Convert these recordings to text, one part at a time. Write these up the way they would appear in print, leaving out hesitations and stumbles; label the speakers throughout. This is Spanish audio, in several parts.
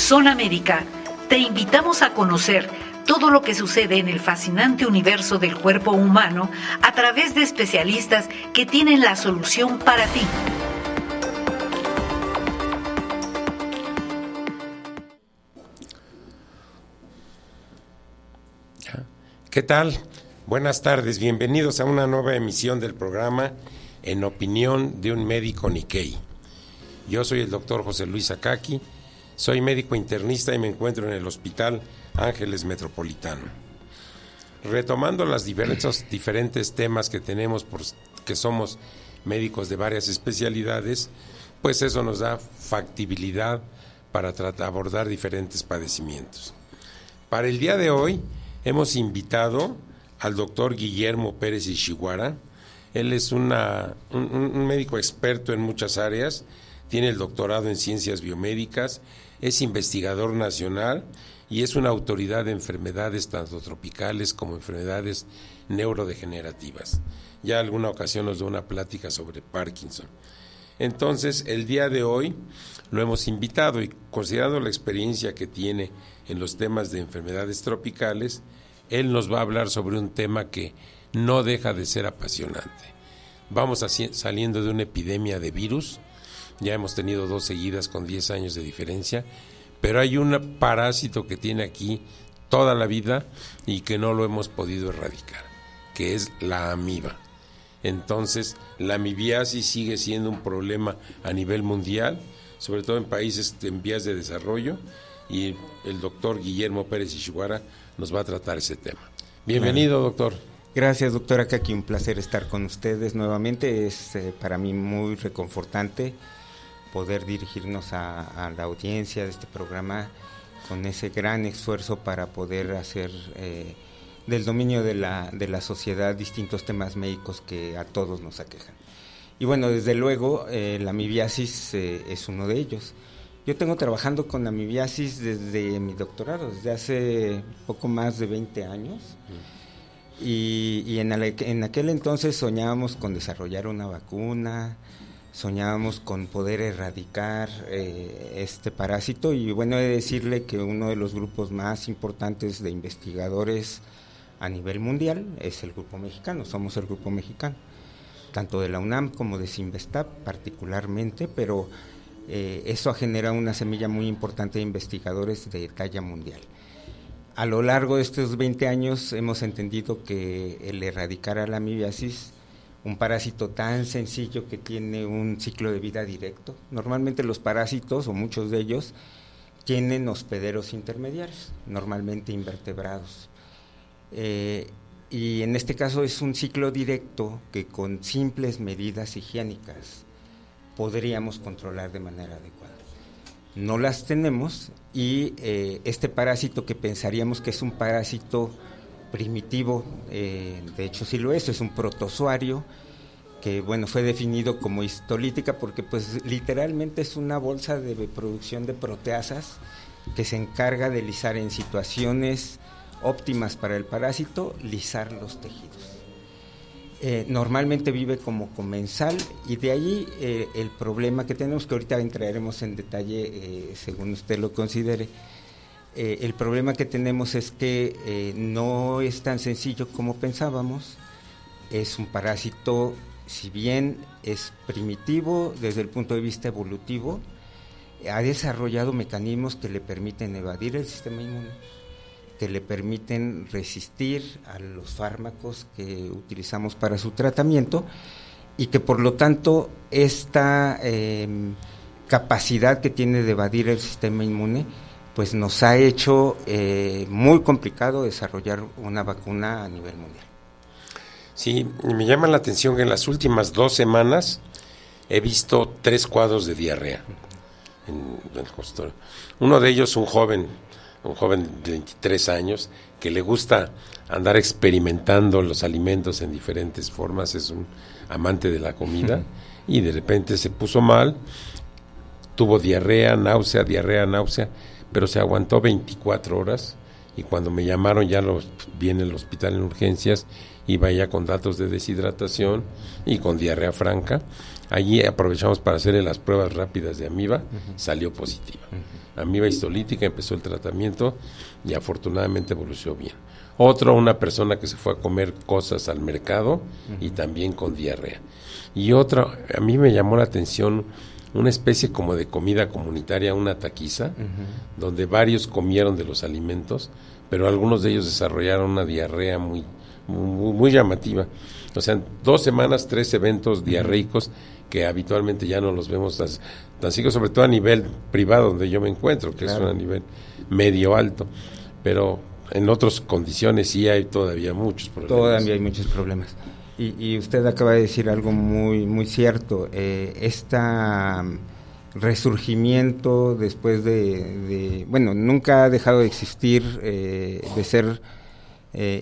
Speaker 1: Zona Médica, te invitamos a conocer todo lo que sucede en el fascinante universo del cuerpo humano a través de especialistas que tienen la solución para ti.
Speaker 2: ¿Qué tal? Buenas tardes, bienvenidos a una nueva emisión del programa En Opinión de un Médico Nikkei. Yo soy el doctor José Luis Akaki, soy médico internista y me encuentro en el Hospital Ángeles Metropolitano. Retomando los diferentes temas que tenemos, que somos médicos de varias especialidades, pues eso nos da factibilidad para abordar diferentes padecimientos. Para el día de hoy hemos invitado al doctor Guillermo Pérez Ishiwara. Él es un médico experto en muchas áreas, tiene el doctorado en ciencias biomédicas, es investigador nacional y es una autoridad de enfermedades tanto tropicales como enfermedades neurodegenerativas. Ya alguna ocasión nos dio una plática sobre Parkinson. Entonces, el día de hoy lo hemos invitado y considerando la experiencia que tiene en los temas de enfermedades tropicales, él nos va a hablar sobre un tema que no deja de ser apasionante. Vamos saliendo de una epidemia de virus, ya hemos tenido 2 seguidas con 10 años de diferencia, pero hay un parásito que tiene aquí toda la vida y que no lo hemos podido erradicar, que es la amiba. Entonces, la amibiasis sigue siendo un problema a nivel mundial, sobre todo en países en vías de desarrollo, y el doctor Guillermo Pérez Ishiwara nos va a tratar ese tema. Bienvenido, doctor.
Speaker 3: Gracias, doctora Akaki, un placer estar con ustedes nuevamente. Es para mí muy reconfortante poder dirigirnos a la audiencia de este programa con ese gran esfuerzo para poder hacer del dominio de la sociedad distintos temas médicos que a todos nos aquejan. Y bueno, desde luego, la amibiasis es uno de ellos. Yo tengo trabajando con amibiasis desde mi doctorado, desde hace poco más de 20 años. Y en aquel entonces soñábamos con desarrollar una vacuna, soñábamos con poder erradicar este parásito, y bueno, he de decirle que uno de los grupos más importantes de investigadores a nivel mundial es el grupo mexicano, somos el grupo mexicano, tanto de la UNAM como de Cinvestav particularmente, pero eso ha generado una semilla muy importante de investigadores de talla mundial. A lo largo de estos 20 años hemos entendido que el erradicar a la amibiasis, un parásito tan sencillo que tiene un ciclo de vida directo, normalmente los parásitos, o muchos de ellos, tienen hospederos intermediarios, normalmente invertebrados. Y en este caso es un ciclo directo que con simples medidas higiénicas podríamos controlar de manera adecuada. No las tenemos y este parásito, que pensaríamos que es un parásito primitivo, de hecho sí lo es un protozoario que bueno, fue definido como histolítica porque pues literalmente es una bolsa de producción de proteasas que se encarga de lisar en situaciones óptimas para el parásito, lisar los tejidos. Normalmente vive como comensal y de ahí el problema que tenemos, que ahorita entraremos en detalle según usted lo considere, el problema que tenemos es que no es tan sencillo como pensábamos. Es un parásito, si bien es primitivo desde el punto de vista evolutivo, ha desarrollado mecanismos que le permiten evadir el sistema inmune, que le permiten resistir a los fármacos que utilizamos para su tratamiento, y que por lo tanto esta capacidad que tiene de evadir el sistema inmune pues nos ha hecho muy complicado desarrollar una vacuna a nivel mundial.
Speaker 2: Sí, me llama la atención que en las últimas 2 semanas he visto 3 cuadros de diarrea en el consultorio. Uno de ellos un joven de 23 años que le gusta andar experimentando los alimentos en diferentes formas, es un amante de la comida, y de repente se puso mal, tuvo diarrea, náusea, pero se aguantó 24 horas y cuando me llamaron ya vi en el hospital en urgencias, iba ya con datos de deshidratación y con diarrea franca. Allí aprovechamos para hacerle las pruebas rápidas de amiba, salió positiva. Amiba histolítica, empezó el tratamiento y afortunadamente evolucionó bien. Una persona que se fue a comer cosas al mercado y también con diarrea. Y otra, a mí me llamó la atención una especie como de comida comunitaria, una taquiza, donde varios comieron de los alimentos, pero algunos de ellos desarrollaron una diarrea muy llamativa. O sea, en 2 semanas, 3 eventos diarreicos que habitualmente ya no los vemos tan seguidos, sobre todo a nivel privado donde yo me encuentro, que claro, es a nivel medio alto, pero en otras condiciones sí hay todavía muchos problemas.
Speaker 3: Todavía hay muchos problemas. Y usted acaba de decir algo muy cierto. Resurgimiento después bueno, nunca ha dejado de existir, de ser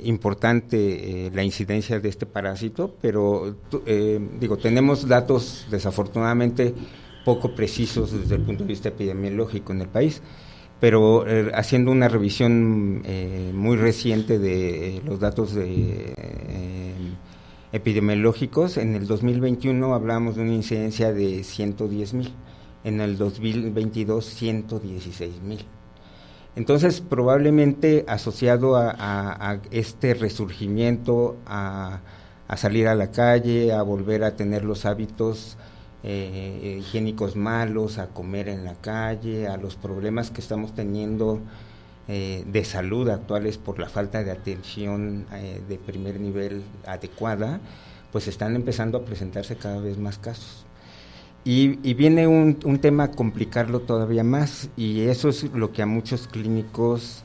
Speaker 3: importante la incidencia de este parásito, pero tenemos datos desafortunadamente poco precisos desde el punto de vista epidemiológico en el país, pero haciendo una revisión muy reciente de los datos epidemiológicos, en el 2021 hablamos de una incidencia de 110,000, en el 2022 116,000. Entonces, probablemente asociado a este resurgimiento, a salir a la calle, a volver a tener los hábitos higiénicos malos, a comer en la calle, a los problemas que estamos teniendo de salud actuales por la falta de atención de primer nivel adecuada, pues están empezando a presentarse cada vez más casos. Y viene un tema a complicarlo todavía más, y eso es lo que a muchos clínicos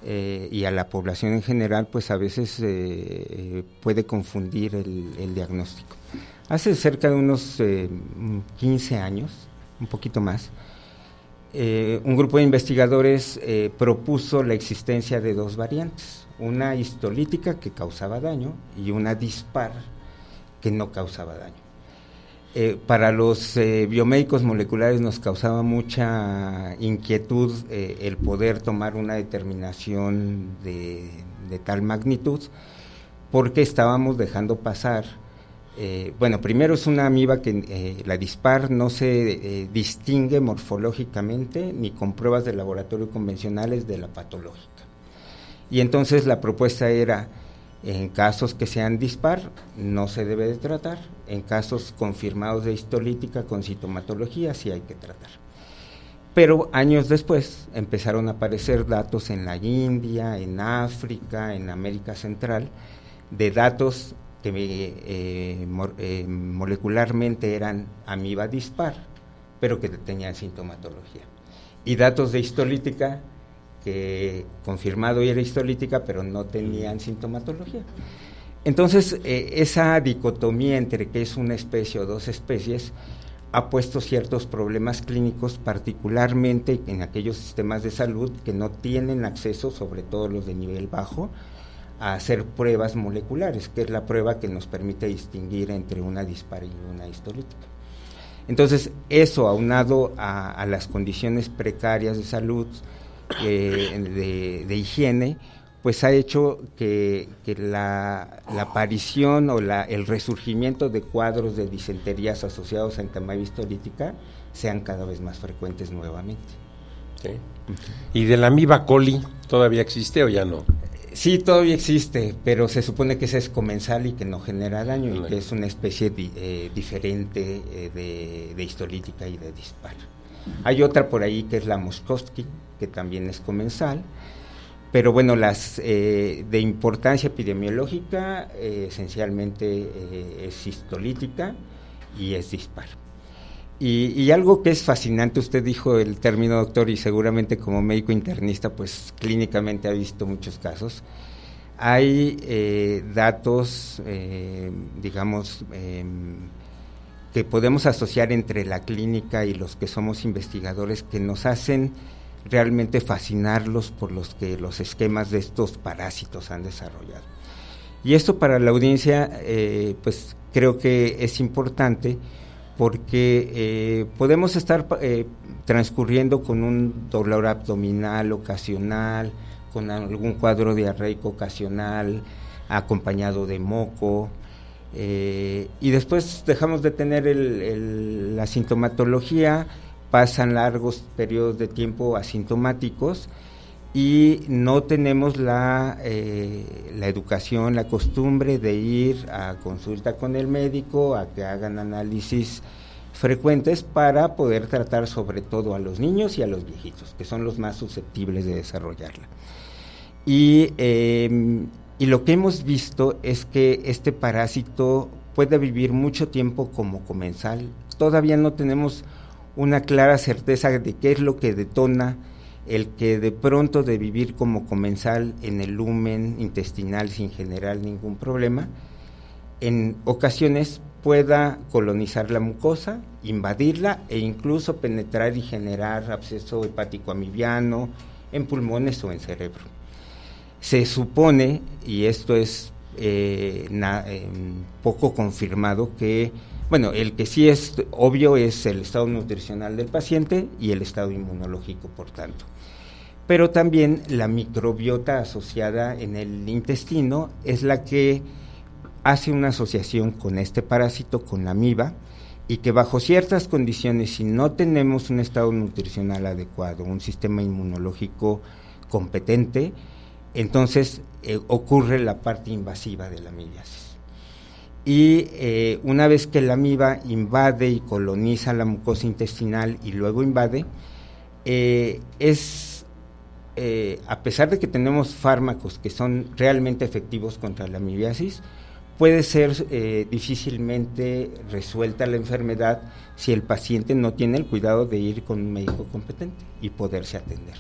Speaker 3: y a la población en general, pues a veces puede confundir el diagnóstico. Hace cerca de unos 15 años, un poquito más, un grupo de investigadores propuso la existencia de 2 variantes, una histolítica que causaba daño y una dispar que no causaba daño. Para los biomédicos moleculares nos causaba mucha inquietud el poder tomar una determinación de tal magnitud, porque estábamos dejando pasar, primero es una amiba que la dispar no se distingue morfológicamente ni con pruebas de laboratorio convencionales de la patológica. Y entonces la propuesta era: en casos que sean dispar, no se debe de tratar. En casos confirmados de histolítica con sintomatología, sí hay que tratar. Pero años después empezaron a aparecer datos en la India, en África, en América Central, de datos que molecularmente eran amiba dispar, pero que tenían sintomatología. Y datos de histolítica que confirmado era histolítica, pero no tenían sintomatología. Entonces, esa dicotomía entre que es una especie o 2 especies ha puesto ciertos problemas clínicos, particularmente en aquellos sistemas de salud que no tienen acceso, sobre todo los de nivel bajo, a hacer pruebas moleculares, que es la prueba que nos permite distinguir entre una dispar y una histolítica. Entonces, eso aunado a las condiciones precarias de salud, de higiene, pues ha hecho que la aparición o el resurgimiento de cuadros de disenterías asociados a amiba histolítica sean cada vez más frecuentes nuevamente.
Speaker 2: ¿Sí? ¿Y de la amiba coli todavía existe o ya no?
Speaker 3: Sí, todavía existe, pero se supone que esa es comensal y que no genera daño, y que es una especie diferente de histolítica y de dispar. Hay otra por ahí que es la Moskovsky, que también es comensal, pero bueno, las de importancia epidemiológica esencialmente es histolítica y es dispar. Y algo que es fascinante, usted dijo el término, doctor, y seguramente como médico internista, pues clínicamente ha visto muchos casos. Hay datos, que podemos asociar entre la clínica y los que somos investigadores, que nos hacen realmente fascinarlos por los esquemas de estos parásitos han desarrollado. Y esto para la audiencia, pues creo que es importante, porque podemos estar transcurriendo con un dolor abdominal ocasional, con algún cuadro diarreico ocasional, acompañado de moco, y después dejamos de tener la sintomatología, pasan largos periodos de tiempo asintomáticos y no tenemos la educación, la costumbre de ir a consulta con el médico, a que hagan análisis frecuentes para poder tratar sobre todo a los niños y a los viejitos, que son los más susceptibles de desarrollarla. Y lo que hemos visto es que este parásito puede vivir mucho tiempo como comensal. Todavía no tenemos una clara certeza de qué es lo que detona el que de pronto de vivir como comensal en el lumen intestinal sin generar ningún problema, en ocasiones pueda colonizar la mucosa, invadirla e incluso penetrar y generar absceso hepático amibiano en pulmones o en cerebro. Se supone, y esto es poco confirmado, que el que sí es obvio es el estado nutricional del paciente y el estado inmunológico, por tanto. Pero también la microbiota asociada en el intestino es la que hace una asociación con este parásito, con la amiba, y que bajo ciertas condiciones, si no tenemos un estado nutricional adecuado, un sistema inmunológico competente, entonces ocurre la parte invasiva de la amibiasis. Y una vez que la amiba invade y coloniza la mucosa intestinal y luego invade, a pesar de que tenemos fármacos que son realmente efectivos contra la amibiasis, puede ser difícilmente resuelta la enfermedad si el paciente no tiene el cuidado de ir con un médico competente y poderse atender.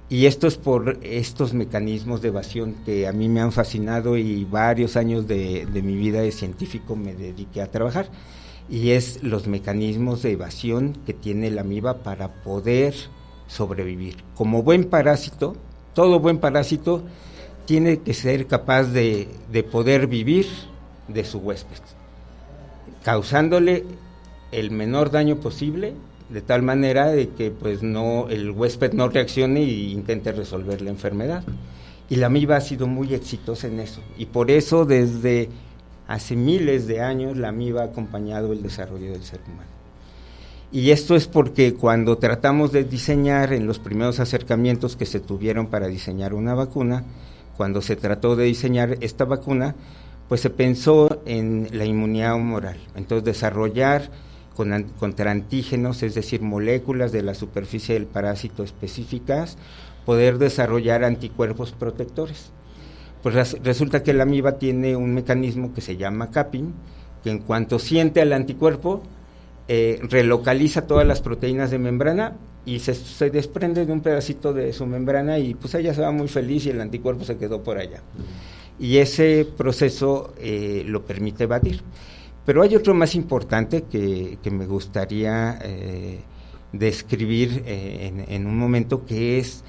Speaker 3: Y esto es por estos mecanismos de evasión que a mí me han fascinado y varios años de mi vida de científico me dediqué a trabajar, y es los mecanismos de evasión que tiene la amiba para poder sobrevivir. Como buen parásito, todo buen parásito tiene que ser capaz de poder vivir de su huésped, causándole el menor daño posible, de tal manera de que el huésped no reaccione e intente resolver la enfermedad. Y la amiba ha sido muy exitosa en eso, y por eso desde hace miles de años la amiba ha acompañado el desarrollo del ser humano. Y esto es porque cuando tratamos de diseñar, en los primeros acercamientos que se tuvieron para diseñar una vacuna, cuando se trató de diseñar esta vacuna, pues se pensó en la inmunidad humoral. Entonces desarrollar contra antígenos, es decir, moléculas de la superficie del parásito específicas, poder desarrollar anticuerpos protectores. Pues resulta que la amiba tiene un mecanismo que se llama capping, que en cuanto siente al anticuerpo, relocaliza todas las proteínas de membrana y se desprende de un pedacito de su membrana, y pues ella se va muy feliz y el anticuerpo se quedó por allá. Y ese proceso lo permite evadir. Pero hay otro más importante que me gustaría describir en un momento, que es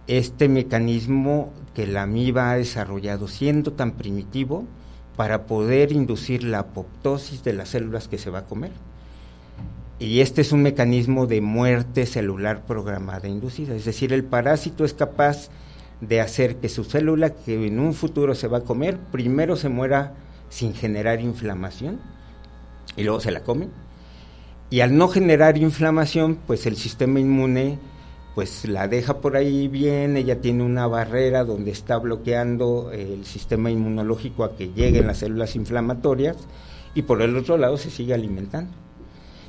Speaker 3: este mecanismo que la amiba ha desarrollado, siendo tan primitivo, para poder inducir la apoptosis de las células que se va a comer. Y este es un mecanismo de muerte celular programada inducida, es decir, el parásito es capaz de hacer que su célula, que en un futuro se va a comer, primero se muera sin generar inflamación, y luego se la come, y al no generar inflamación, pues el sistema inmune pues la deja por ahí bien, ella tiene una barrera donde está bloqueando el sistema inmunológico a que lleguen las células inflamatorias, y por el otro lado se sigue alimentando.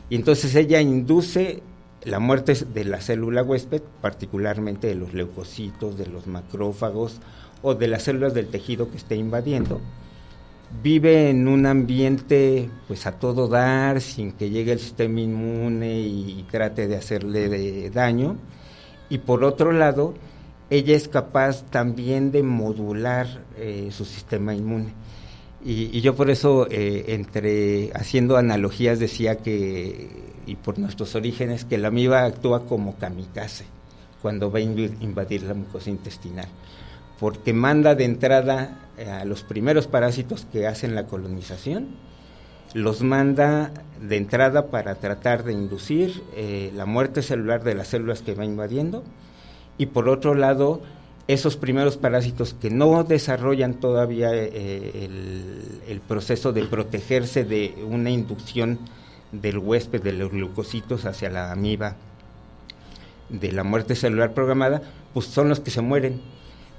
Speaker 3: Y entonces ella induce la muerte de la célula huésped, particularmente de los leucocitos, de los macrófagos o de las células del tejido que esté invadiendo. Vive en un ambiente pues a todo dar, sin que llegue el sistema inmune y trate de hacerle daño. Y por otro lado, ella es capaz también de modular su sistema inmune. Y yo por eso, haciendo analogías, decía que, y por nuestros orígenes, que la amiba actúa como kamikaze cuando va a invadir la mucosa intestinal, porque manda de entrada a los primeros parásitos que hacen la colonización, los manda de entrada para tratar de inducir la muerte celular de las células que va invadiendo, y por otro lado, esos primeros parásitos que no desarrollan todavía el proceso de protegerse de una inducción del huésped de los leucocitos hacia la amiba de la muerte celular programada, pues son los que se mueren,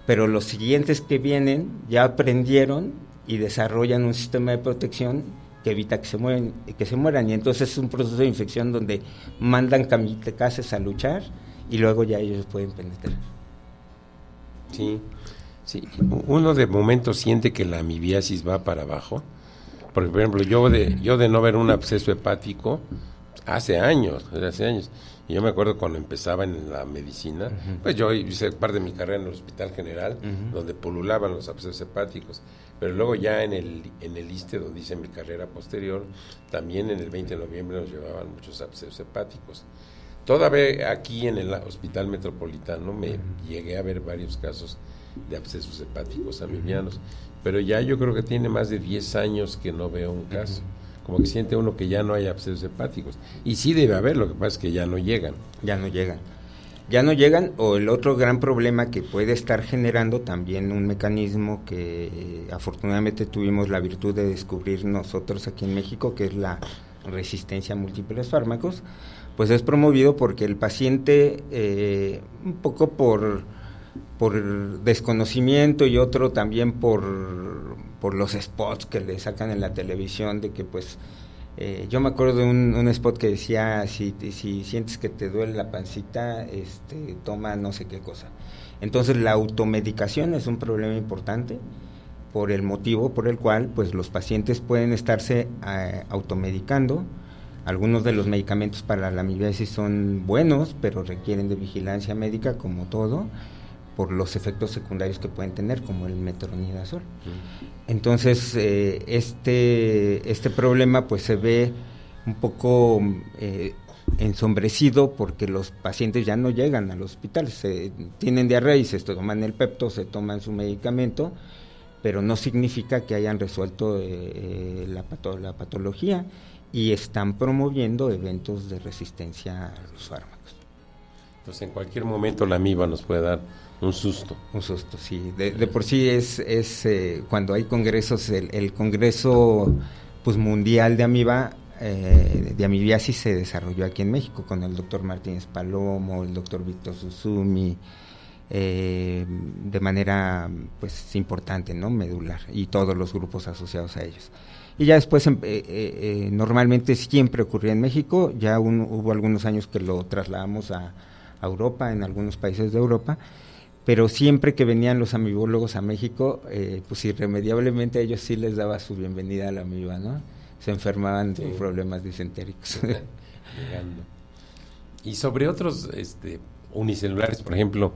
Speaker 3: pero los siguientes que vienen ya aprendieron y desarrollan un sistema de protección que evita que se mueran, y entonces es un proceso de infección donde mandan kamikazes a luchar y luego ya ellos pueden penetrar.
Speaker 2: Sí, sí. Uno de momento siente que la amibiasis va para abajo, porque por ejemplo yo de no ver un absceso hepático hace años, y yo me acuerdo cuando empezaba en la medicina, pues yo hice parte de mi carrera en el Hospital General, donde pululaban los abscesos hepáticos, pero luego ya en el ISSSTE, donde hice mi carrera posterior, también en el 20 de noviembre nos llevaban muchos abscesos hepáticos. Todavía aquí en el Hospital Metropolitano me llegué a ver varios casos de abscesos hepáticos amibianos, pero ya yo creo que tiene más de 10 años que no veo un caso. Como que siente uno que ya no hay abscesos hepáticos. Y sí debe haber, lo que pasa es que ya no llegan. Ya no llegan, o el otro gran problema que puede estar generando también un mecanismo que afortunadamente tuvimos la virtud de descubrir nosotros aquí en México, que es la resistencia a múltiples fármacos, pues es promovido porque el paciente, un poco por desconocimiento y otro también por los spots que le sacan en la televisión, de que pues yo me acuerdo de un spot que decía, si sientes que te duele la pancita, toma no sé qué cosa. Entonces la automedicación es un problema importante por el motivo por el cual pues los pacientes pueden estarse automedicando. Algunos de los medicamentos para la amibiasis son buenos, pero requieren de vigilancia médica, como todo, por los efectos secundarios que pueden tener, como el metronidazol. Entonces, este problema pues se ve un poco ensombrecido porque los pacientes ya no llegan al hospital, tienen diarrea y se toman el Pepto, se toman su medicamento, pero no significa que hayan resuelto la patología, y están promoviendo eventos de resistencia a los fármacos. Entonces, en cualquier momento la amiba nos puede dar un susto. Un susto, sí. De por sí es cuando hay congresos, el congreso pues mundial de de amibiasis se desarrolló aquí en México con el doctor Martínez Palomo, el doctor Víctor Susumi, de manera pues importante, ¿no? Medular, y todos los grupos asociados a ellos. Y ya después, normalmente siempre ocurría en México, ya hubo algunos años que lo trasladamos a Europa, en algunos países de Europa, pero siempre que venían los amibólogos a México, pues irremediablemente a ellos sí les daba su bienvenida a la amiba, ¿no? Se enfermaban de problemas disentéricos. Llegando. Y sobre otros unicelulares, por ejemplo,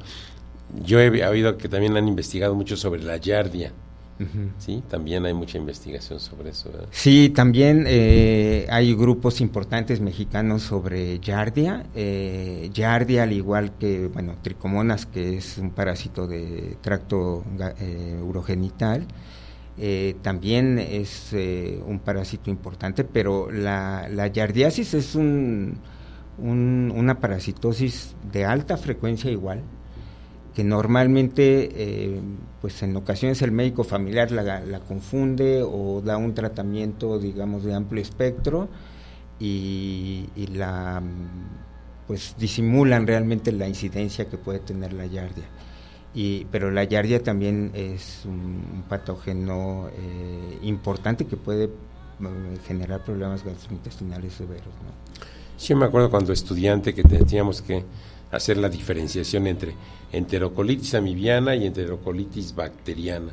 Speaker 2: yo he oído que también han investigado mucho sobre la giardia. Sí, también hay mucha investigación sobre eso, ¿verdad? Sí, también hay grupos importantes mexicanos sobre giardia. Giardia, al igual que, tricomonas, que es un parásito de tracto urogenital, también es un parásito importante, pero la giardiasis es una parasitosis de alta frecuencia igual, que normalmente pues en ocasiones el médico familiar la confunde o da un tratamiento, digamos, de amplio espectro y la pues disimulan realmente la incidencia que puede tener la giardia. Pero la giardia también es un patógeno importante que puede generar problemas gastrointestinales severos, ¿no? Sí, me acuerdo cuando estudiante que teníamos que hacer la diferenciación entre enterocolitis amibiana y enterocolitis bacteriana,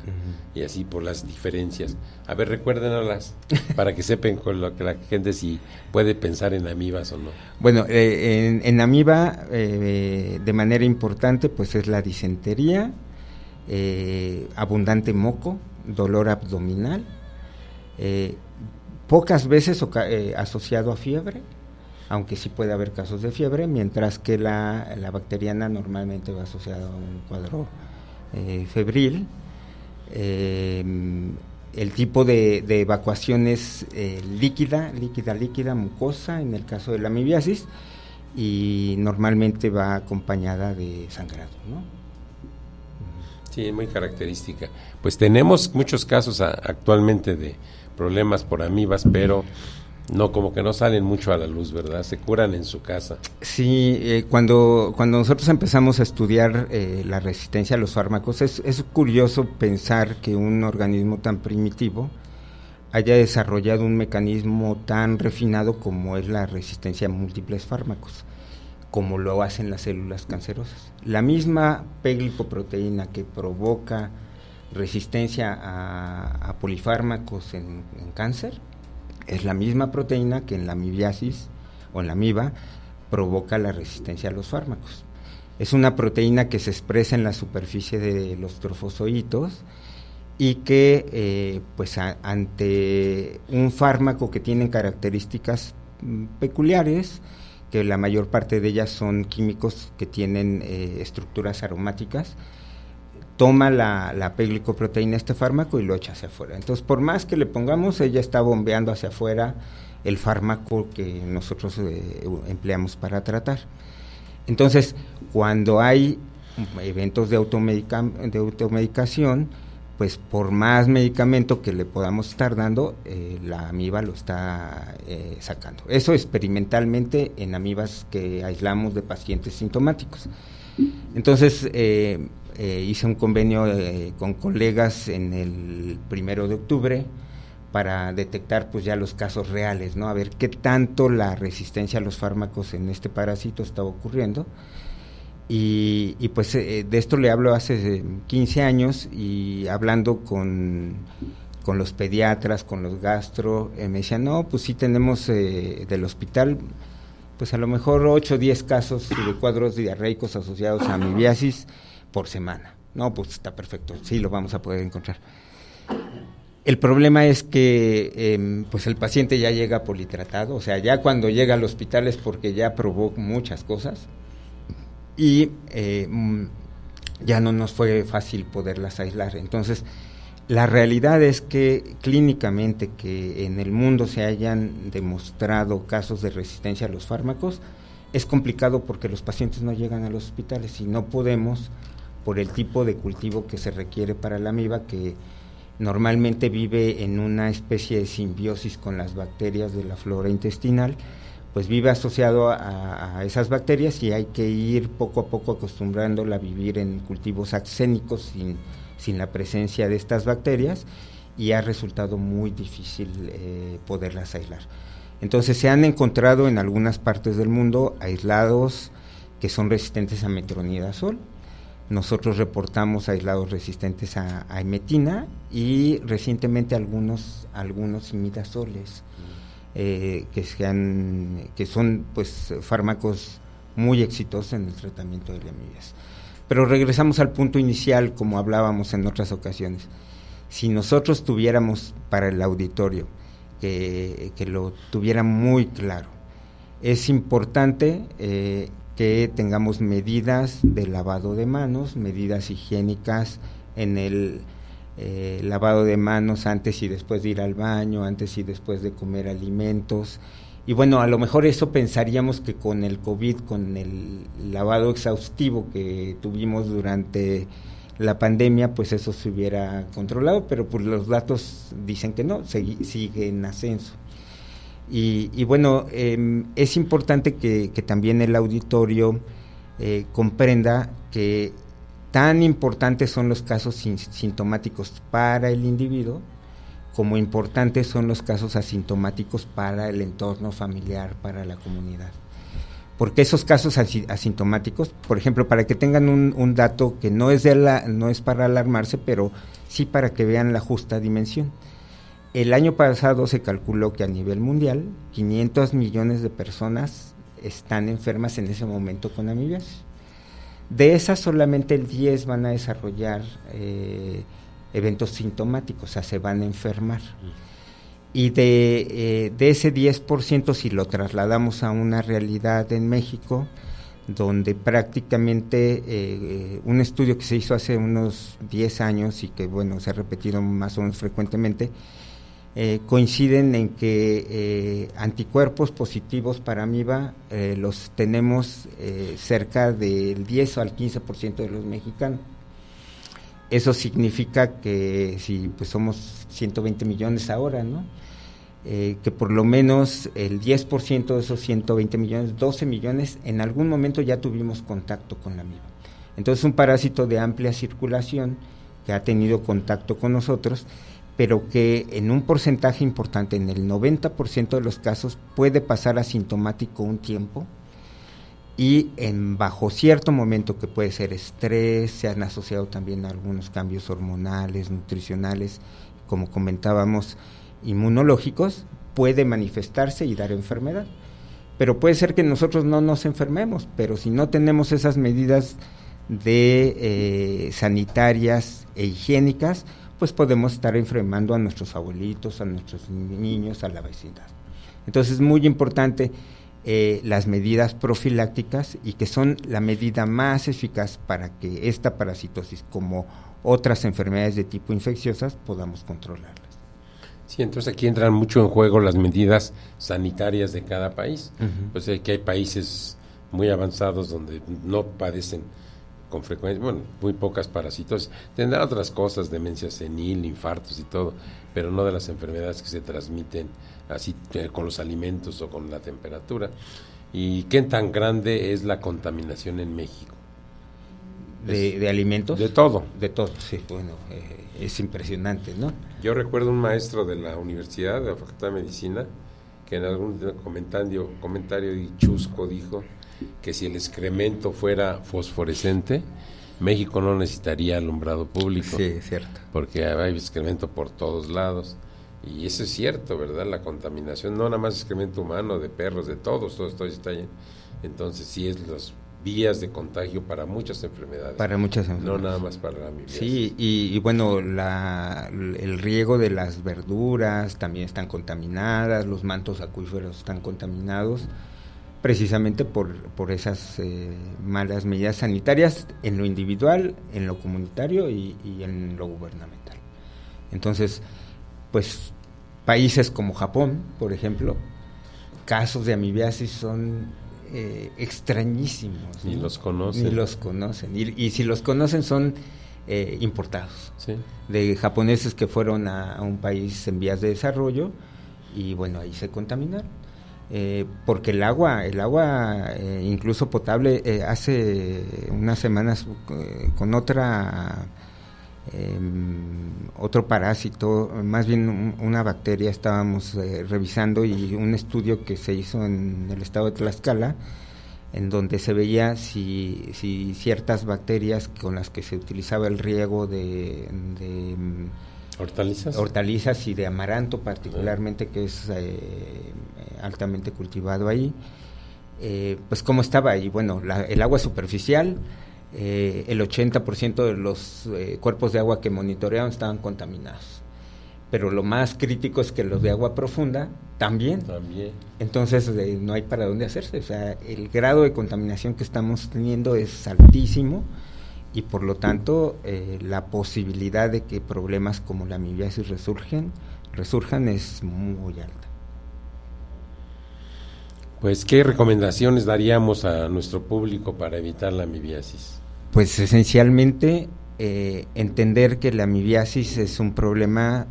Speaker 2: y así por las diferencias. A ver, recuérdenoslas para que sepan con lo que la gente si puede pensar en amibas o no. Bueno, en amiba de manera importante pues es la disentería, abundante moco, dolor abdominal, pocas veces asociado a fiebre, aunque sí puede haber casos de fiebre, mientras que la bacteriana normalmente va asociada a un cuadro febril. El tipo de evacuación es líquida, mucosa, en el caso de la amibiasis, y normalmente va acompañada de sangrado, ¿no? Sí, muy característica. Pues tenemos muchos casos actualmente de problemas por amibas, pero no, como que no salen mucho a la luz, ¿verdad? Se curan en su casa.
Speaker 3: Sí, cuando nosotros empezamos a estudiar la resistencia a los fármacos, es curioso pensar que un organismo tan primitivo haya desarrollado un mecanismo tan refinado como es la resistencia a múltiples fármacos, como lo hacen las células cancerosas. La misma P-glicoproteína que provoca resistencia a polifármacos en cáncer es la misma proteína que en la amibiasis o en la amiba provoca la resistencia a los fármacos. Es una proteína que se expresa en la superficie de los trofozoitos y que pues ante un fármaco que tiene características peculiares, que la mayor parte de ellas son químicos que tienen estructuras aromáticas, toma la P-glicoproteína, este fármaco, y lo echa hacia afuera. Entonces, por más que le pongamos, ella está bombeando hacia afuera el fármaco que nosotros empleamos para tratar. Entonces, cuando hay eventos de automedicación, pues por más medicamento que le podamos estar dando, la amiba lo está sacando. Eso experimentalmente en amibas que aislamos de pacientes sintomáticos. Entonces, hice un convenio con colegas en el 1 de octubre para detectar pues ya los casos reales, ¿no? A ver qué tanto la resistencia a los fármacos en este parásito estaba ocurriendo. Y pues de esto le hablo hace 15 años, y hablando con los pediatras, con los gastro, me decían, no, pues sí tenemos del hospital, pues a lo mejor 8 o 10 casos de cuadros diarreicos asociados a amibiasis por semana. No, pues está perfecto, sí lo vamos a poder encontrar. El problema es que pues el paciente ya llega politratado, o sea, ya cuando llega al hospital es porque ya probó muchas cosas, y ya no nos fue fácil poderlas aislar. Entonces, la realidad es que clínicamente que en el mundo se hayan demostrado casos de resistencia a los fármacos es complicado porque los pacientes no llegan a los hospitales y no podemos, por el tipo de cultivo que se requiere para la amiba, que normalmente vive en una especie de simbiosis con las bacterias de la flora intestinal, pues vive asociado a esas bacterias, y hay que ir poco a poco acostumbrándola a vivir en cultivos axénicos sin la presencia de estas bacterias, y ha resultado muy difícil poderlas aislar. Entonces se han encontrado en algunas partes del mundo aislados que son resistentes a metronidazol. Nosotros reportamos aislados resistentes a emetina, y recientemente algunos imidazoles, que son pues fármacos muy exitosos en el tratamiento de la amibiasis. Pero regresamos al punto inicial, como hablábamos en otras ocasiones. Si nosotros tuviéramos, para el auditorio, que lo tuviera muy claro, es importante que tengamos medidas de lavado de manos, medidas higiénicas en el lavado de manos antes y después de ir al baño, antes y después de comer alimentos. Y bueno, a lo mejor eso pensaríamos que con el COVID, con el lavado exhaustivo que tuvimos durante la pandemia, pues eso se hubiera controlado, pero pues los datos dicen que no, sigue en ascenso. Y bueno, es importante que también el auditorio comprenda que tan importantes son los casos sintomáticos para el individuo, como importantes son los casos asintomáticos para el entorno familiar, para la comunidad. Porque esos casos asintomáticos, por ejemplo, para que tengan un dato que no es para alarmarse, pero sí para que vean la justa dimensión. El año pasado se calculó que a nivel mundial 500 millones de personas están enfermas en ese momento con amibiasis. De esas solamente el 10 van a desarrollar eventos sintomáticos, o sea, se van a enfermar. Y de ese 10%, si lo trasladamos a una realidad en México, donde prácticamente un estudio que se hizo hace unos 10 años y que bueno se ha repetido más o menos frecuentemente, coinciden en que anticuerpos positivos para amiba los tenemos cerca del 10 al 15% de los mexicanos. Eso significa que si pues somos 120 millones ahora, ¿no? Que por lo menos el 10% de esos 120 millones, 12 millones, en algún momento ya tuvimos contacto con la amiba. Entonces, un parásito de amplia circulación que ha tenido contacto con nosotros, pero que en un porcentaje importante, en el 90% de los casos, puede pasar asintomático un tiempo, y bajo cierto momento, que puede ser estrés, se han asociado también a algunos cambios hormonales, nutricionales, como comentábamos, inmunológicos, puede manifestarse y dar enfermedad. Pero puede ser que nosotros no nos enfermemos, pero si no tenemos esas medidas sanitarias e higiénicas, pues podemos estar enfermando a nuestros abuelitos, a nuestros niños, a la vecindad. Entonces es muy importante las medidas profilácticas, y que son la medida más eficaz para que esta parasitosis, como otras enfermedades de tipo infecciosas, podamos controlarlas.
Speaker 2: Sí, entonces aquí entran mucho en juego las medidas sanitarias de cada país.
Speaker 3: Uh-huh.
Speaker 2: Pues que hay países muy avanzados donde no padecen con frecuencia, bueno, muy pocas parasitosis. Tendrán otras cosas, demencia senil, infartos y todo, pero no de las enfermedades que se transmiten así con los alimentos o con la temperatura. ¿Y qué tan grande es la contaminación en México?
Speaker 3: ¿De alimentos?
Speaker 2: De todo.
Speaker 3: De todo, sí, bueno, es impresionante, ¿no?
Speaker 2: Yo recuerdo un maestro de la universidad, de la Facultad de Medicina, que en algún comentario chusco dijo que si el excremento fuera fosforescente, México no necesitaría alumbrado público.
Speaker 3: Sí, es cierto.
Speaker 2: Porque hay excremento por todos lados. Y eso es cierto, ¿verdad? La contaminación, no nada más excremento humano, de perros, de todos está lleno. Entonces sí es las vías de contagio para muchas enfermedades.
Speaker 3: Para muchas enfermedades.
Speaker 2: No nada más para la amibiasis.
Speaker 3: Sí, y bueno, el riego de las verduras también están contaminadas, los mantos acuíferos están contaminados, precisamente por esas malas medidas sanitarias en lo individual, en lo comunitario y en lo gubernamental. Entonces, pues países como Japón, por ejemplo, casos de amibiasis son extrañísimos, ¿no?
Speaker 2: Ni los conocen.
Speaker 3: Y si los conocen son importados,
Speaker 2: sí,
Speaker 3: de japoneses que fueron a un país en vías de desarrollo, y bueno, ahí se contaminaron. Porque el agua incluso potable, hace unas semanas con otro parásito, más bien una bacteria, estábamos revisando, y un estudio que se hizo en el estado de Tlaxcala, en donde se veía si ciertas bacterias con las que se utilizaba el riego de hortalizas y de amaranto particularmente, que es altamente cultivado ahí, pues cómo estaba. Y bueno, el agua superficial, el 80% de los cuerpos de agua que monitoreaban estaban contaminados, pero lo más crítico es que los de agua profunda también. Entonces no hay para dónde hacerse. O sea, el grado de contaminación que estamos teniendo es altísimo, y por lo tanto la posibilidad de que problemas como la amibiasis resurjan es muy alta.
Speaker 2: Pues, ¿qué recomendaciones daríamos a nuestro público para evitar la amibiasis?
Speaker 3: Pues esencialmente entender que la amibiasis es un problema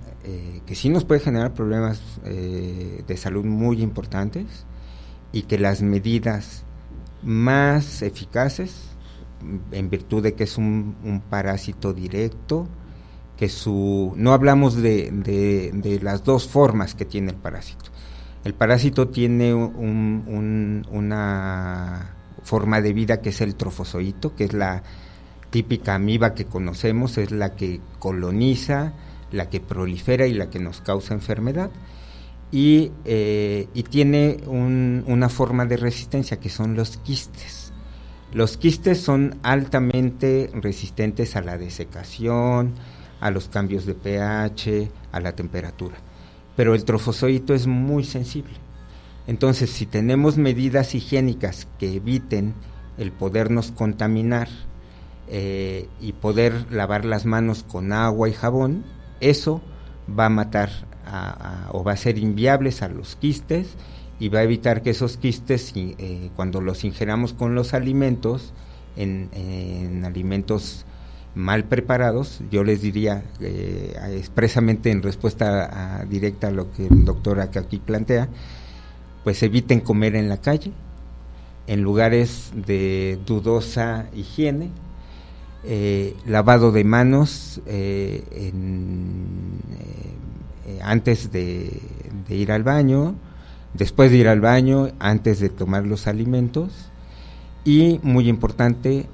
Speaker 3: que sí nos puede generar problemas de salud muy importantes, y que las medidas más eficaces, en virtud de que es un parásito directo, que no hablamos de las dos formas que tiene el parásito. El parásito tiene una forma de vida que es el trofozoito, que es la típica amiba que conocemos, es la que coloniza, la que prolifera y la que nos causa enfermedad, y tiene una forma de resistencia que son los quistes. Los quistes son altamente resistentes a la desecación, a los cambios de pH, a la temperatura, pero el trofozoito es muy sensible. Entonces, si tenemos medidas higiénicas que eviten el podernos contaminar y poder lavar las manos con agua y jabón, eso va a matar o va a ser inviables a los quistes, y va a evitar que esos quistes, cuando los ingeramos con los alimentos, en alimentos mal preparados, yo les diría expresamente en respuesta directa a lo que el doctor aquí plantea, pues eviten comer en la calle, en lugares de dudosa higiene, lavado de manos antes de ir al baño, después de ir al baño, antes de tomar los alimentos, y muy importante,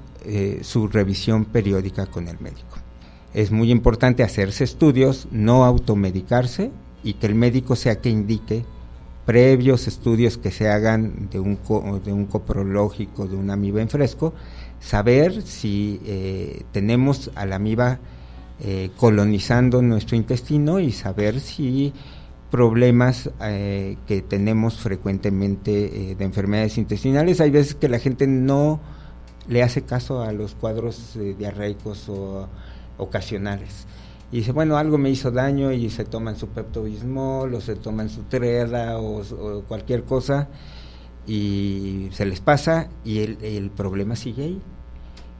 Speaker 3: su revisión periódica con el médico. Es muy importante hacerse estudios, no automedicarse, y que el médico sea que indique previos estudios que se hagan de un coprológico, de una amiba en fresco, saber si tenemos a la amiba colonizando nuestro intestino, y saber si problemas que tenemos frecuentemente de enfermedades intestinales. Hay veces que la gente no le hace caso a los cuadros diarreicos o ocasionales, y dice, bueno, algo me hizo daño, y se toman su Pepto-Bismol o se toman su Treda o cualquier cosa, y se les pasa, y el problema sigue ahí.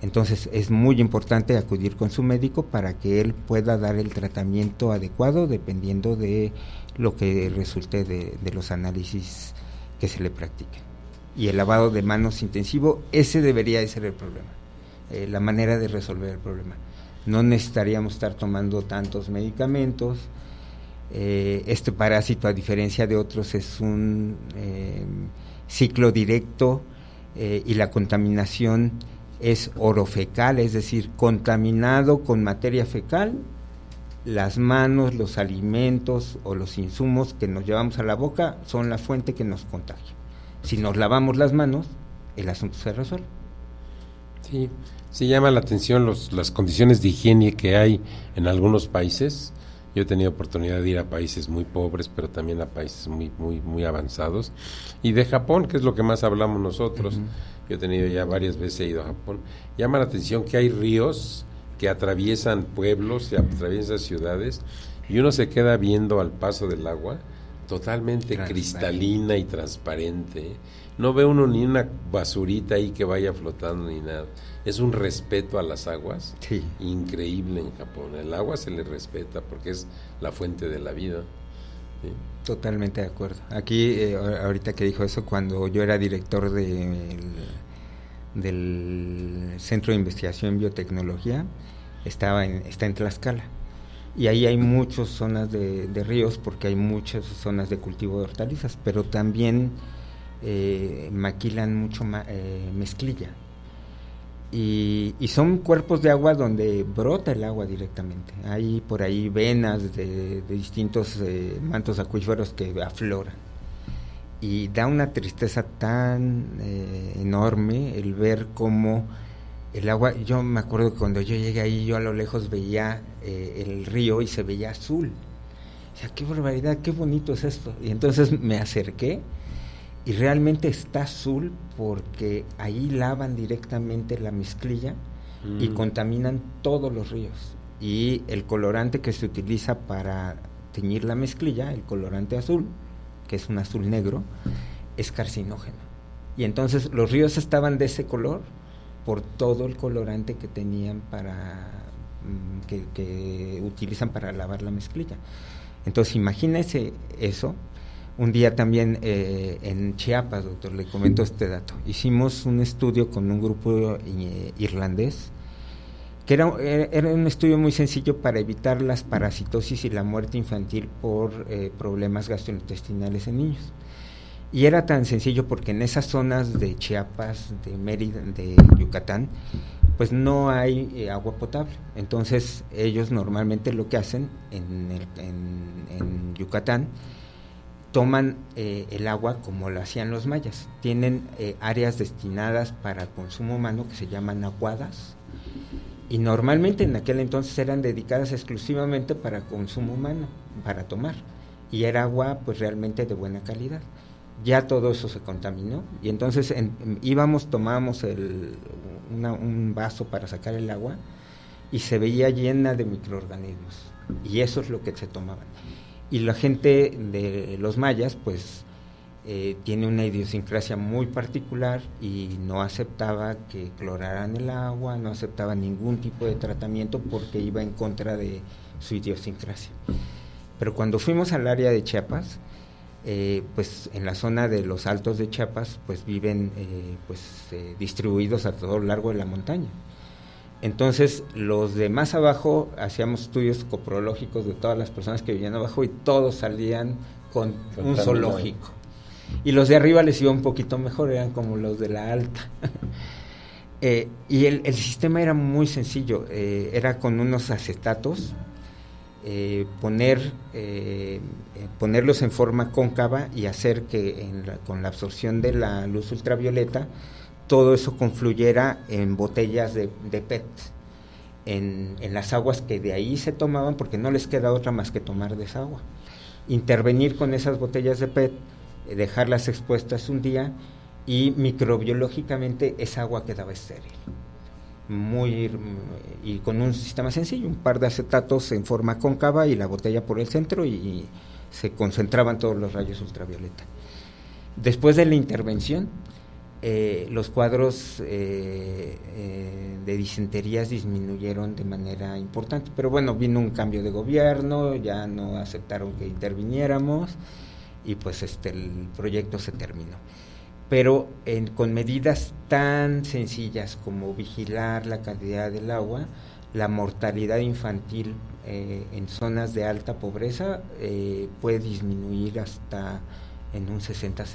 Speaker 3: Entonces es muy importante acudir con su médico para que él pueda dar el tratamiento adecuado dependiendo de lo que resulte de los análisis que se le practiquen. Y el lavado de manos intensivo, ese debería de ser el problema, la manera de resolver el problema. No necesitaríamos estar tomando tantos medicamentos. Este parásito, a diferencia de otros, es un ciclo directo, y la contaminación es orofecal, es decir, contaminado con materia fecal, las manos, los alimentos o los insumos que nos llevamos a la boca son la fuente que nos contagia. Si nos lavamos las manos, el asunto se resuelve.
Speaker 2: Sí, sí llama la atención las condiciones de higiene que hay en algunos países. Yo he tenido oportunidad de ir a países muy pobres, pero también a países muy avanzados. Y de Japón, que es lo que más hablamos nosotros. Uh-huh. Yo he tenido ya varias veces, he ido a Japón. Llama la atención que hay ríos que atraviesan pueblos, que atraviesan ciudades, y uno se queda viendo al paso del agua totalmente cristalina y transparente. No ve uno ni una basurita ahí que vaya flotando ni nada. Es un respeto a las aguas, sí, increíble en Japón. El agua se le respeta porque es la fuente de la vida. ¿Sí?
Speaker 3: Totalmente de acuerdo. Aquí, ahorita que dijo eso, cuando yo era director del Centro de Investigación en Biotecnología, está en Tlaxcala, y ahí hay muchas zonas de ríos, porque hay muchas zonas de cultivo de hortalizas, pero también maquilan mucho mezclilla, y son cuerpos de agua donde brota el agua directamente. Hay por ahí venas de distintos mantos acuíferos que afloran, y da una tristeza tan enorme el ver cómo el agua. Yo me acuerdo que cuando yo llegué ahí, yo a lo lejos veía el río y se veía azul. O sea, qué barbaridad, qué bonito es esto. Y entonces me acerqué, y realmente está azul porque ahí lavan directamente la mezclilla y contaminan todos los ríos. Y el colorante que se utiliza para teñir la mezclilla, el colorante azul, que es un azul negro, es carcinógeno. Y entonces los ríos estaban de ese color por todo el colorante que tenían que utilizan para lavar la mezclilla. Entonces imagínese eso. Un día también en Chiapas, doctor, le comento este dato. Hicimos un estudio con un grupo irlandés, que era un estudio muy sencillo para evitar las parasitosis y la muerte infantil por problemas gastrointestinales en niños. Y era tan sencillo porque en esas zonas de Chiapas, de Mérida, de Yucatán, pues no hay agua potable. Entonces ellos normalmente lo que hacen en Yucatán, toman el agua como lo hacían los mayas. Tienen áreas destinadas para consumo humano que se llaman aguadas, y normalmente en aquel entonces eran dedicadas exclusivamente para consumo humano, para tomar, y era agua pues realmente de buena calidad. Ya todo eso se contaminó, y entonces tomábamos un vaso para sacar el agua, y se veía llena de microorganismos, y eso es lo que se tomaban. Y la gente de los mayas pues tiene una idiosincrasia muy particular y no aceptaba que cloraran el agua, no aceptaba ningún tipo de tratamiento porque iba en contra de su idiosincrasia. Pero cuando fuimos al área de Chiapas, pues en la zona de los Altos de Chiapas, pues viven distribuidos a todo lo largo de la montaña. Entonces, los de más abajo hacíamos estudios coprológicos de todas las personas que vivían abajo y todos salían con un zoológico. Y los de arriba les iba un poquito mejor, eran como los de la alta. Y el sistema era muy sencillo, era con unos acetatos, ponerlos en forma cóncava y hacer que con la absorción de la luz ultravioleta, todo eso confluyera en botellas de PET, en las aguas que de ahí se tomaban, porque no les queda otra más que tomar de esa agua. Intervenir con esas botellas de PET, dejarlas expuestas un día y microbiológicamente esa agua quedaba estéril. Y con un sistema sencillo, un par de acetatos en forma cóncava y la botella por el centro y se concentraban todos los rayos ultravioleta. Después de la intervención, los cuadros de disenterías disminuyeron de manera importante, pero bueno, vino un cambio de gobierno, ya no aceptaron que interviniéramos y pues el proyecto se terminó. Pero con medidas tan sencillas como vigilar la calidad del agua, la mortalidad infantil en zonas de alta pobreza puede disminuir hasta en un 60-70%,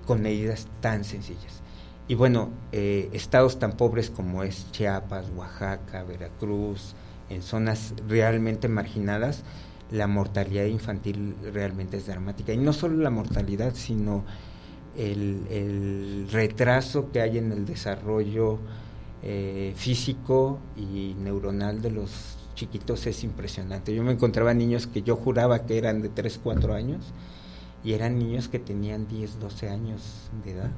Speaker 3: con medidas tan sencillas. Y bueno, estados tan pobres como es Chiapas, Oaxaca, Veracruz, en zonas realmente marginadas, la mortalidad infantil realmente es dramática. Y no solo la mortalidad, sino el retraso que hay en el desarrollo físico y neuronal de los chiquitos es impresionante. Yo me encontraba niños que yo juraba que eran de 3, 4 años y eran niños que tenían 10, 12 años de edad,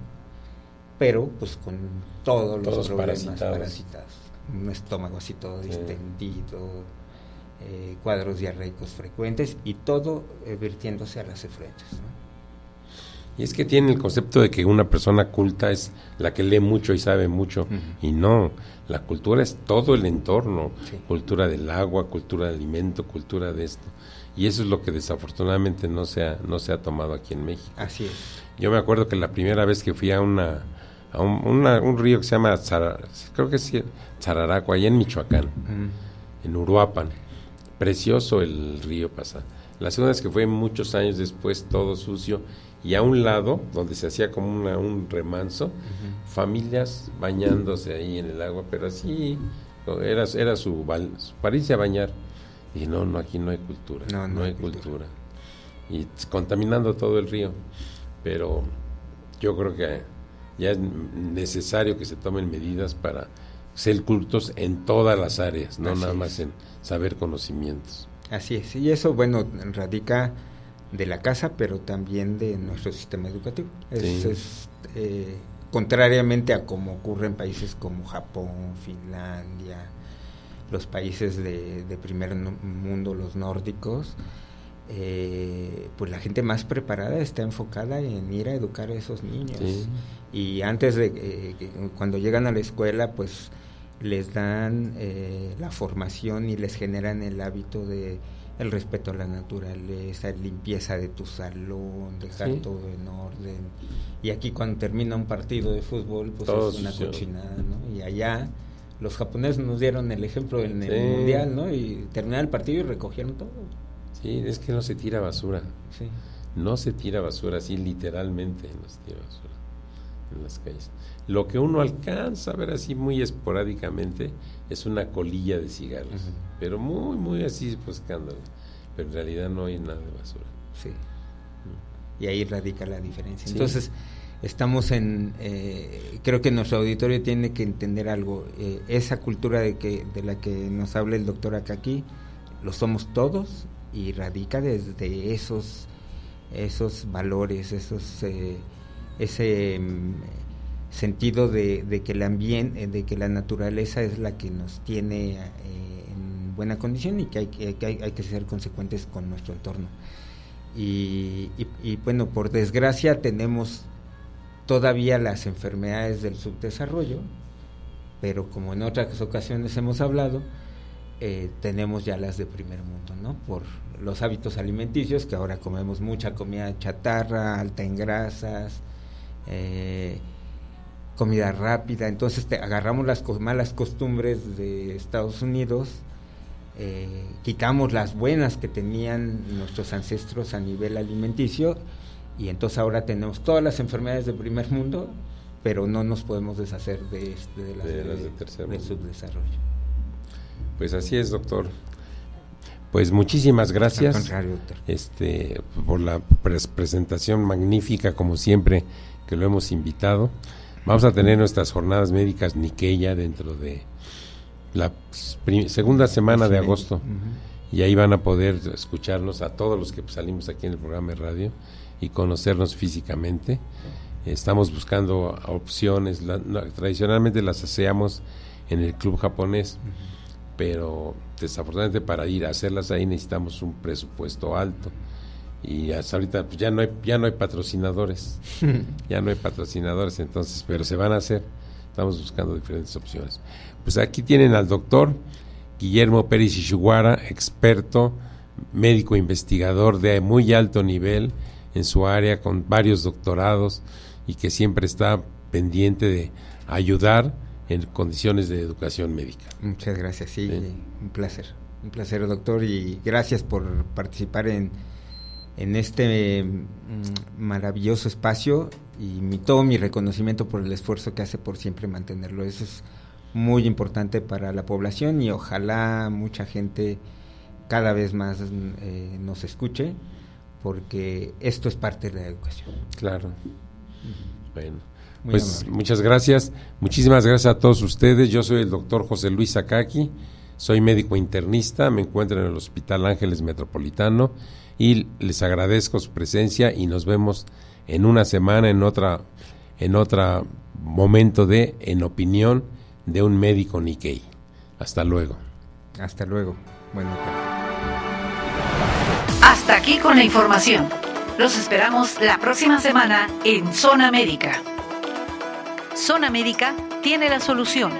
Speaker 3: pero pues con todos los problemas parasitados, un estómago así todo distendido, cuadros diarreicos frecuentes y todo vertiéndose a las efluentes, ¿no?
Speaker 2: Y es que tiene el concepto de que una persona culta es la que lee mucho y sabe mucho, y no, la cultura es todo el entorno, cultura del agua, cultura del alimento, cultura de esto, y eso es lo que desafortunadamente no se ha tomado aquí en México.
Speaker 3: Así es.
Speaker 2: Yo me acuerdo que la primera vez que fui a un río que se llama creo que es Zararaco, allá en Michoacán, en Uruapan, precioso el río pasa. La segunda vez que fue muchos años después, todo sucio, y a un lado, donde se hacía como un remanso, familias bañándose ahí en el agua, pero así, era su parirse a bañar. Y no, aquí no hay cultura, no hay cultura. Y contaminando todo el río. Pero yo creo que ya es necesario que se tomen medidas para ser cultos en todas las áreas, no nada más en saber conocimientos.
Speaker 3: Así es, y eso, bueno, radica de la casa, pero también de nuestro sistema educativo. Es contrariamente a como ocurre en países como Japón, Finlandia, los países de primer mundo, los nórdicos, pues la gente más preparada está enfocada en ir a educar a esos niños. Y antes de cuando llegan a la escuela, pues les dan la formación y les generan el hábito de el respeto a la naturaleza, limpieza de tu salón, dejar todo en orden. Y aquí cuando termina un partido de fútbol, pues todo es una cochinada, ¿no? Y allá los japoneses nos dieron el ejemplo en el mundial, ¿no? Y terminaron el partido y recogieron todo.
Speaker 2: Sí, es que no se tira basura. No se tira basura, así literalmente no se tira basura en las calles. Lo que uno alcanza a ver así muy esporádicamente es una colilla de cigarros, pero muy, muy así buscándolo. Pero en realidad no hay nada de basura.
Speaker 3: Sí. Y ahí radica la diferencia. Entonces, estamos creo que nuestro auditorio tiene que entender algo. Esa cultura de la que nos habla el doctor Akaki, lo somos todos y radica desde esos valores, ese sentido de que el ambiente, de que la naturaleza es la que nos tiene en buena condición y que hay que ser consecuentes con nuestro entorno. y bueno, por desgracia tenemos todavía las enfermedades del subdesarrollo, pero como en otras ocasiones hemos hablado, tenemos ya las de primer mundo, ¿no? Por los hábitos alimenticios, que ahora comemos mucha comida chatarra, alta en grasas, comida rápida. Entonces agarramos las malas costumbres de Estados Unidos, quitamos las buenas que tenían nuestros ancestros a nivel alimenticio, y entonces ahora tenemos todas las enfermedades de primer mundo, pero no nos podemos deshacer de las de tercer mundo, del subdesarrollo.
Speaker 2: Pues así es, doctor. Pues muchísimas gracias.
Speaker 3: Al contrario, doctor.
Speaker 2: Por la presentación magnífica, como siempre que lo hemos invitado. Vamos a tener nuestras jornadas médicas Nikkei ya dentro de la segunda semana de agosto, y ahí van a poder escucharnos a todos los que salimos aquí en el programa de radio y conocernos físicamente. Estamos buscando opciones, tradicionalmente las hacíamos en el club japonés, pero desafortunadamente para ir a hacerlas ahí necesitamos un presupuesto alto, y hasta ahorita pues ya no hay patrocinadores, entonces, pero se van a hacer. Estamos buscando diferentes opciones. Pues aquí tienen al doctor Guillermo Pérez Ishiwara, experto, médico investigador de muy alto nivel en su área, con varios doctorados, y que siempre está pendiente de ayudar en condiciones de educación médica.
Speaker 3: Muchas gracias, sí. Un placer, doctor, y gracias por participar en este maravilloso espacio, y todo mi reconocimiento por el esfuerzo que hace por siempre mantenerlo. Eso es muy importante para la población, y ojalá mucha gente cada vez más nos escuche, porque esto es parte de la educación.
Speaker 2: Claro. Bueno, pues muchas gracias. Muchísimas gracias a todos ustedes. Yo soy el doctor José Luis Akaki, soy médico internista, me encuentro en el Hospital Ángeles Metropolitano, y les agradezco su presencia, y nos vemos en una semana en otra momento de En Opinión de un Médico Nikkei. Hasta luego.
Speaker 3: Hasta luego. Buenas tardes.
Speaker 1: Hasta aquí con la información. Los esperamos la próxima semana en Zona Médica. Zona Médica tiene la solución.